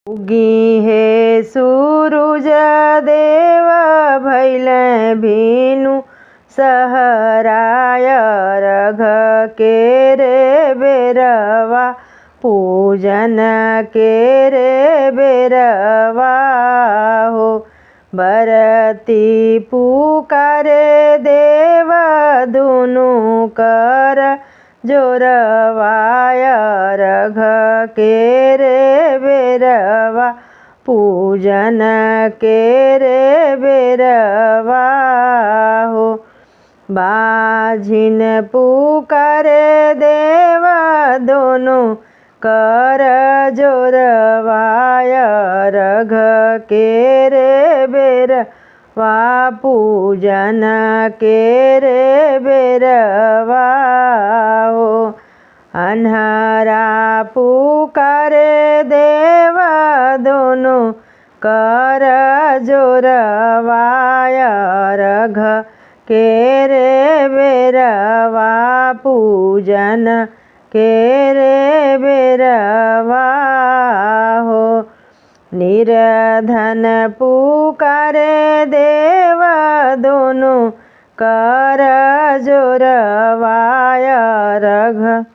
उगी हे सूरज देव भैले भीनु सहराय रघ के रे बेरवा पूजन के रे बेरवा हो। बरती पुकारे देव दुनु कर जोरवाय रघ के रे बेरवा पूजन के रे बेरवा हो। बाझिन पुकारे देव दोनों कर जोरवाय रघ के रे बेरवा पूजन के रे बेरवा हो। अन्हरा पुकारे देव दोनों कर जोरवाय रघ के रे बेरवा पूजन के रे बेरवा हो। निर्धन पुकारे देव दोनों कर जोरवाय रघ